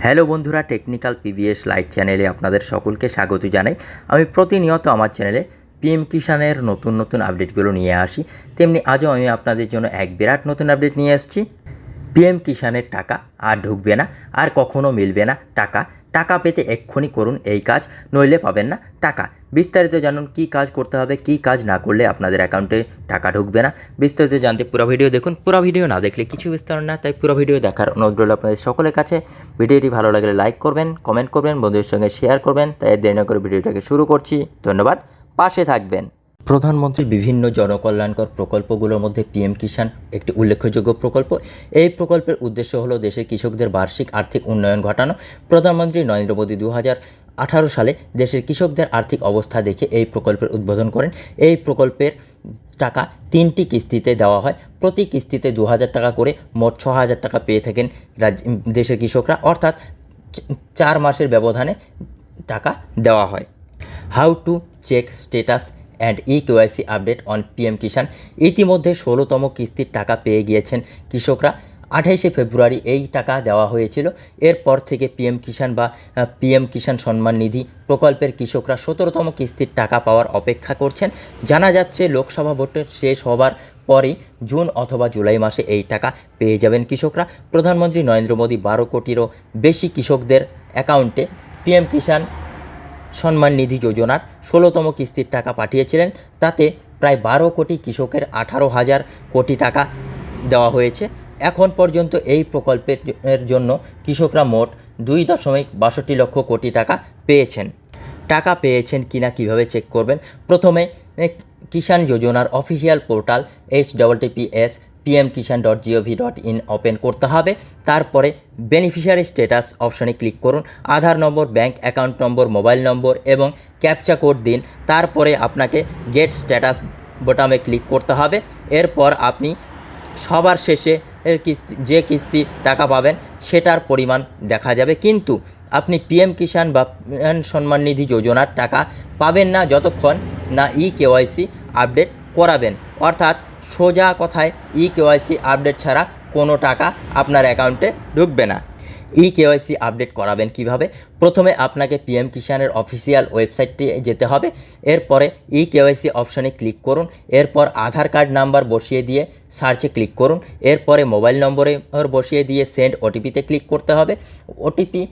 Hello বন্ধুরা, technical PVS live চ্যানেলে আপনাদের সকলকে স্বাগত জানাই। আমি প্রতিনিয়ত আমার চ্যানেলে পিএম কিষানের নতুন নতুন আপডেটগুলো নিয়ে আসি, তেমনি আজও আমি আপনাদের জন্য এক বিরাট নতুন আপডেট নিয়ে আসছি। পিএম কিষানের টাকা আর ঢুকবে না, আর কখনো মিলবে না টাকা। টাকা পেতে এক্ষুনি করুন এই কাজ, নইলে পাবেন না টাকা। বিস্তারিত জানুন কী কাজ করতে হবে, কী কাজ না করলে আপনাদের অ্যাকাউন্টে টাকা ঢুকবে না। বিস্তারিত জানতে পুরো ভিডিও দেখুন। পুরো ভিডিও না দেখলে কিছু বিস্তার না, তাই পুরো ভিডিও দেখার অনুরোধ রইল আপনাদের সকলের কাছে। ভিডিওটি ভালো লাগলে লাইক করবেন, কমেন্ট করবেন, বন্ধুদের সঙ্গে শেয়ার করবেন। তাই দেরি না করে ভিডিওটাকে শুরু করছি। ধন্যবাদ, পাশে থাকবেন। প্রধানমন্ত্রীর বিভিন্ন জনকল্যাণকর প্রকল্পগুলোর মধ্যে পিএম কিষাণ একটি উল্লেখযোগ্য প্রকল্প। এই প্রকল্পের উদ্দেশ্য হলো দেশের কৃষকদের বার্ষিক আর্থিক উন্নয়ন ঘটানো। প্রধানমন্ত্রী নরেন্দ্র মোদী 2018 সালে দেশের কৃষকদের আর্থিক অবস্থা দেখে এই প্রকল্পের উদ্বোধন করেন। এই প্রকল্পের টাকা 3টি কিস্তিতে দেওয়া হয়। প্রতি কিস্তিতে 2000 টাকা করে মোট 6000 টাকা পেয়ে থাকেন দেশের কৃষকরা, অর্থাৎ 4 মাসের ব্যবধানে টাকা দেওয়া হয়। How to check status and eKYC update on PM Kisan. ইতিমধ্যে 16তম কিস্তির টাকা পেয়ে গিয়েছেন কৃষকরা। 28শে ফেব্রুয়ারি এই টাকা দেওয়া হয়েছিল। এরপর থেকে পিএম কিষাণ বা পিএম কিষাণ সম্মান নিধি প্রকল্পের কৃষকরা 17তম কিস্তির টাকা পাওয়ার অপেক্ষা করছেন। জানা যাচ্ছে লোকসভা ভোট শেষ হবার পরেই জুন অথবা জুলাই মাসে এই টাকা পেয়ে যাবেন কৃষকরা। প্রধানমন্ত্রী নরেন্দ্র মোদী 12 কোটিরও বেশি কৃষকদের অ্যাকাউন্টে পিএম কিষাণ সম্মান নিধি যোজনার 16তম কিস্তির টাকা পাঠিয়েছিলেন। তাতে প্রায় 12 কোটি কৃষকের 18,000 কোটি টাকা দেওয়া হয়েছে। এখন পর্যন্ত এই প্রকল্পের জন্য কৃষকরা মোট 2.62 লক্ষ কোটি টাকা পেয়েছেন। টাকা পেয়েছেন কিনা কিভাবে চেক করবেন? প্রথমে কিষাণ যোজনার official portal https pmkishan.gov.in open করতে হবে। তারপরে বেনিফিশিয়ারি স্ট্যাটাস অপশানে ক্লিক করুন। Aadhaar number, bank account number, mobile number এবং ক্যাপচা কোড দিন। তারপরে আপনাকে গেট স্ট্যাটাস বোতামে ক্লিক করতে হবে। এরপর আপনি সবার শেষে যে কিস্তি টাকা পাবেন সেটার পরিমাণ দেখা যাবে, কিন্তু আপনি পিএম কিষাণ বা সম্মান নিধি যোজনার টাকা পাবেন না যতক্ষণ না ইকেওয়াইসি আপডেট করাবেন। অর্থাৎ সোজা কথায় ইকেওয়াইসি আপডেট ছাড়া কোনো টাকা আপনার অ্যাকাউন্টে ঢুকবে না। ইকেওয়াইসি আপডেট করাবেন কিভাবে? প্রথমে আপনাকে পিএম কিষাণের অফিসিয়াল ওয়েবসাইটটি যেতে হবে। এরপরে ইকেওয়াইসি অপশানে ক্লিক করুন। এরপর আধার কার্ড নাম্বার বসিয়ে দিয়ে সার্চে ক্লিক করুন। এরপরে মোবাইল নম্বরে বসিয়ে দিয়ে সেন্ড ওটিপিতে ক্লিক করতে হবে। ওটিপি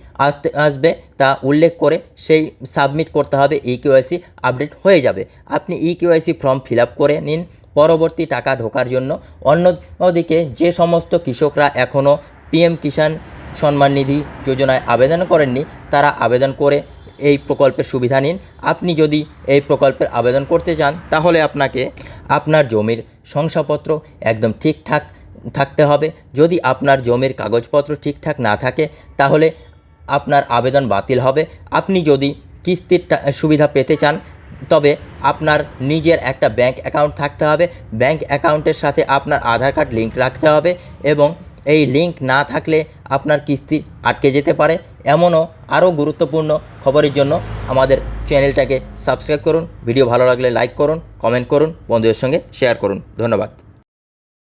আসবে, তা উল্লেখ করে সেই সাবমিট করতে হবে। ইকেওয়াইসি আপডেট হয়ে যাবে। আপনি ইকেওয়াইসি ফর্ম ফিল আপ করে নিন পরবর্তী টাকা ঢোকার জন্য। অন্যদিকে যে সমস্ত কৃষকরা এখনও পিএম কিষাণ সম্মান নিধি যোজনায় আবেদন করেননি, তারা আবেদন করে এই প্রকল্পের সুবিধা নিন। আপনি যদি এই প্রকল্পের আবেদন করতে চান তাহলে আপনাকে আপনার জমির শংসাপত্র একদম ঠিকঠাক থাকতে হবে। যদি আপনার জমির কাগজপত্র ঠিকঠাক না থাকে তাহলে আপনার আবেদন বাতিল হবে। আপনি যদি কিস্তির সুবিধা পেতে চান তবে আপনার নিজের একটা ব্যাঙ্ক অ্যাকাউন্ট থাকতে হবে। ব্যাঙ্ক অ্যাকাউন্টের সাথে আপনার আধার কার্ড লিঙ্ক রাখতে হবে এবং এই লিঙ্ক না থাকলে আপনার কিস্তি আটকে যেতে পারে। এমনও আরও গুরুত্বপূর্ণ খবরের জন্য আমাদের চ্যানেলটাকে সাবস্ক্রাইব করুন। ভিডিও ভালো লাগলে লাইক করুন, কমেন্ট করুন, বন্ধুদের সঙ্গে শেয়ার করুন। ধন্যবাদ।